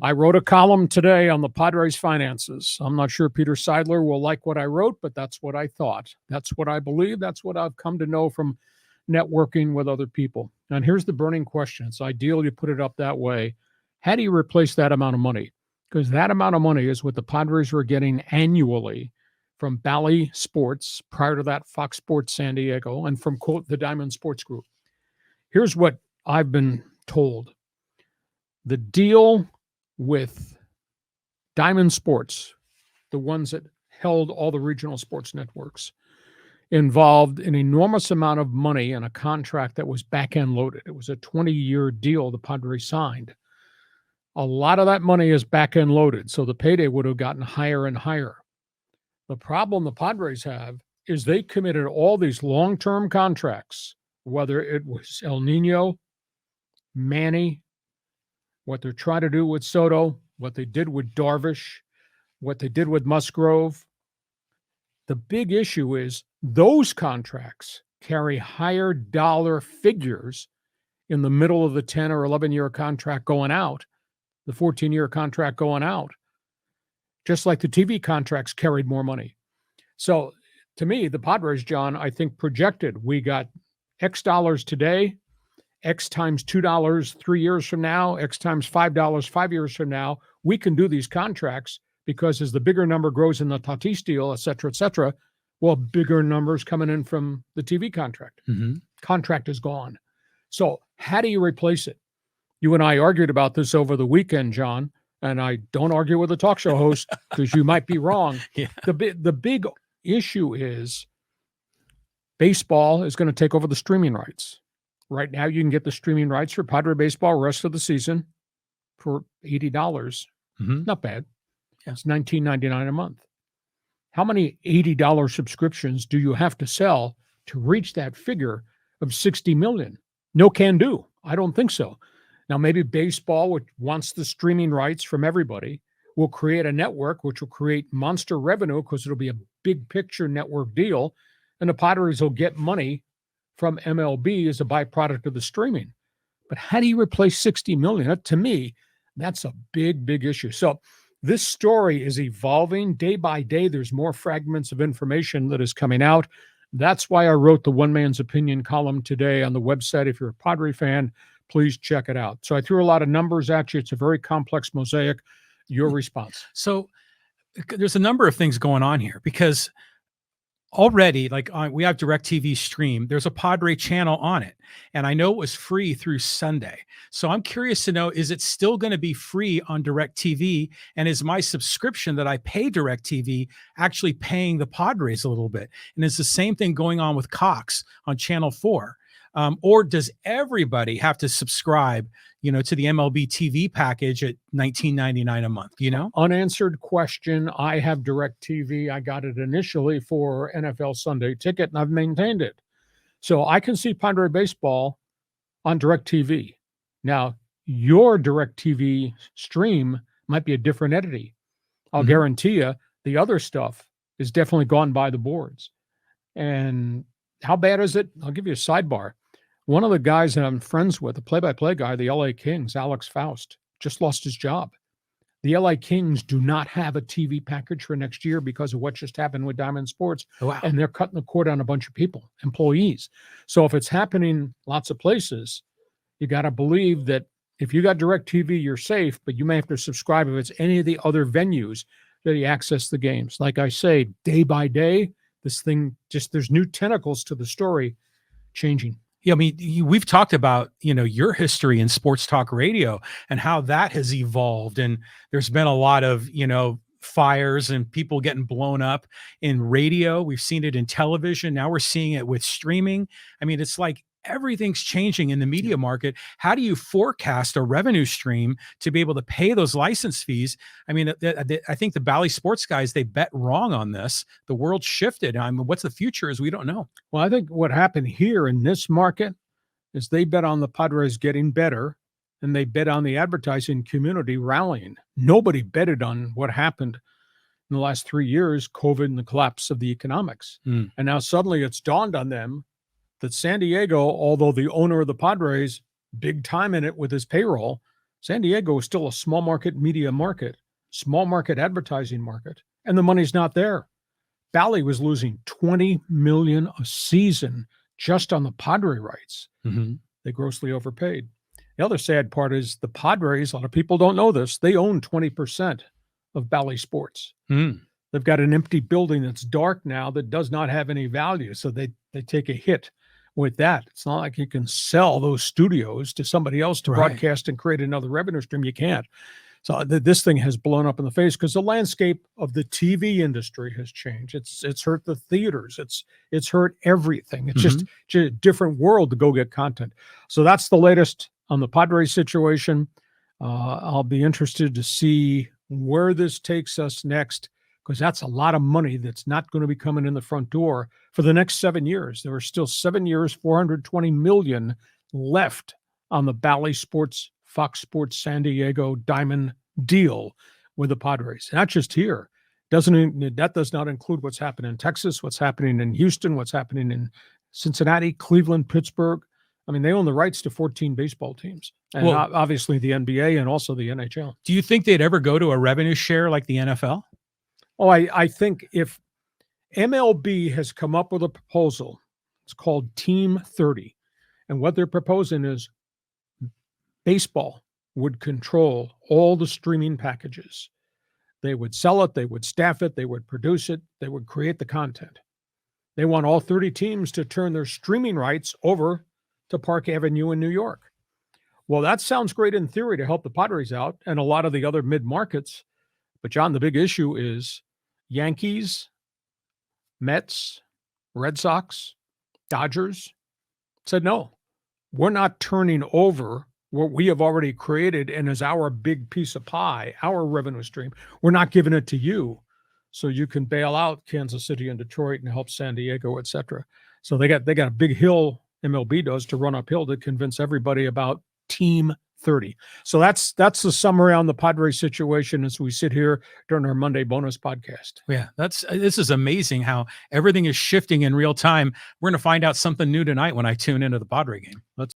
I wrote a column today on the Padres finances. I'm not sure Peter Seidler will like what I wrote, but that's what I thought. That's what I believe. That's what I've come to know from networking with other people. And here's the burning question. It's ideal you put it up that way. How do you replace that amount of money? Because that amount of money is what the Padres were getting annually from Bally Sports, prior to that Fox Sports San Diego, and from, quote, the Diamond Sports Group. Here's what I've been told. The deal with Diamond Sports, the ones that held all the regional sports networks, involved an enormous amount of money in a contract that was back-end loaded. It was a 20-year deal the Padres signed. A lot of that money is back-end loaded, so the payday would have gotten higher and higher. The problem the Padres have is they committed all these long-term contracts, whether it was El Nino, Manny, what they're trying to do with Soto, what they did with Darvish, what they did with Musgrove. The big issue is those contracts carry higher dollar figures in the middle of the 10 or 11-year contract going out, the 14-year contract going out, just like the TV contracts carried more money. So to me, the Padres, John, I think projected we got X dollars today, X times $2 3 years from now, X times $5 5 years from now. We can do these contracts because as the bigger number grows in the Tatis deal, et cetera, well, bigger numbers coming in from the TV contract. Mm-hmm. Contract is gone. So how do you replace it? You and I argued about this over the weekend, John, and I don't argue with a talk show host because you might be wrong. Yeah. The big issue is baseball is going to take over the streaming rights. Right now, you can get the streaming rights for Padre baseball rest of the season for $80. Mm-hmm. Not bad. Yeah. It's $19.99 a month. How many $80 subscriptions do you have to sell to reach that figure of $60 million? No can do. I don't think so. Now, maybe baseball, which wants the streaming rights from everybody, will create a network which will create monster revenue because it'll be a big picture network deal, and the Padres will get money from MLB as a byproduct of the streaming. But how do you replace $60 million? To me, that's a big, big issue. So this story is evolving day by day. There's more fragments of information that is coming out. That's why I wrote the One Man's Opinion column today on the website. If you're a Padre fan, please check it out. So I threw a lot of numbers at you. It's a very complex mosaic. Your response. So there's a number of things going on here because already, we have DirecTV stream. There's a Padre channel on it, and I know it was free through Sunday. So I'm curious to know, is it still going to be free on DirecTV? And is my subscription that I pay DirecTV actually paying the Padres a little bit? And is the same thing going on with Cox on Channel 4? Or does everybody have to subscribe, to the MLB TV package at $19.99 a month, Unanswered question. I have DirecTV. I got it initially for NFL Sunday Ticket, and I've maintained it. So I can see Padre baseball on DirecTV. Now, your DirecTV stream might be a different entity. I'll guarantee you the other stuff is definitely gone by the boards. And how bad is it? I'll give you a sidebar. One of the guys that I'm friends with, the play-by-play guy, the LA Kings, Alex Faust, just lost his job. The LA Kings do not have a TV package for next year because of what just happened with Diamond Sports. Oh, wow. And they're cutting the cord on a bunch of people, employees. So if it's happening lots of places, you got to believe that if you got DirecTV, you're safe, but you may have to subscribe if it's any of the other venues that you access the games. Like I say, day by day, this thing there's new tentacles to the story changing. Yeah, I mean, we've talked about, your history in sports talk radio and how that has evolved. And there's been a lot of, fires and people getting blown up in radio. We've seen it in television. Now we're seeing it with streaming. I mean, it's like everything's changing in the media market. How do you forecast a revenue stream to be able to pay those license fees? I mean, I think the Bally Sports guys, they bet wrong on this. The world shifted. I mean, what's the future is we don't know. Well, I think what happened here in this market is they bet on the Padres getting better, and they bet on the advertising community rallying. Nobody betted on what happened in the last 3 years, COVID and the collapse of the economics. And now suddenly it's dawned on them that San Diego, although the owner of the Padres, big time in it with his payroll, San Diego is still a small market media market, small market advertising market, and the money's not there. Bally was losing $20 million a season just on the Padre rights. Mm-hmm. They grossly overpaid. The other sad part is the Padres, a lot of people don't know this, they own 20% of Bally Sports. Mm. They've got an empty building that's dark now that does not have any value. So they take a hit with that. It's not like you can sell those studios to somebody else to broadcast and create another revenue stream. You can't. So this thing has blown up in the face because the landscape of the TV industry has changed. It's hurt the theaters. It's hurt everything. It's just a different world to go get content. So that's the latest on the Padres situation. I'll be interested to see where this takes us next, because that's a lot of money that's not going to be coming in the front door for the next 7 years. There are still 7 years, $420 million left on the Bally Sports, Fox Sports San Diego Diamond deal with the Padres. Not just here. That does not include what's happening in Texas, what's happening in Houston, what's happening in Cincinnati, Cleveland, Pittsburgh. I mean, they own the rights to 14 baseball teams, and obviously the NBA and also the NHL. Do you think they'd ever go to a revenue share like the NFL? Oh, I think if MLB has come up with a proposal, it's called Team 30. And what they're proposing is baseball would control all the streaming packages. They would sell it, they would staff it, they would produce it, they would create the content. They want all 30 teams to turn their streaming rights over to Park Avenue in New York. Well, that sounds great in theory to help the Padres out and a lot of the other mid-markets. But, John, the big issue is Yankees, Mets, Red Sox, Dodgers said, no, we're not turning over what we have already created and is our big piece of pie, our revenue stream. We're not giving it to you so you can bail out Kansas City and Detroit and help San Diego, et cetera. So they got a big hill, MLB does, to run uphill to convince everybody about Team 30. So that's the summary on the Padres situation as we sit here during our Monday bonus podcast. Yeah, this is amazing how everything is shifting in real time. We're going to find out something new tonight when I tune into the Padre game. Let's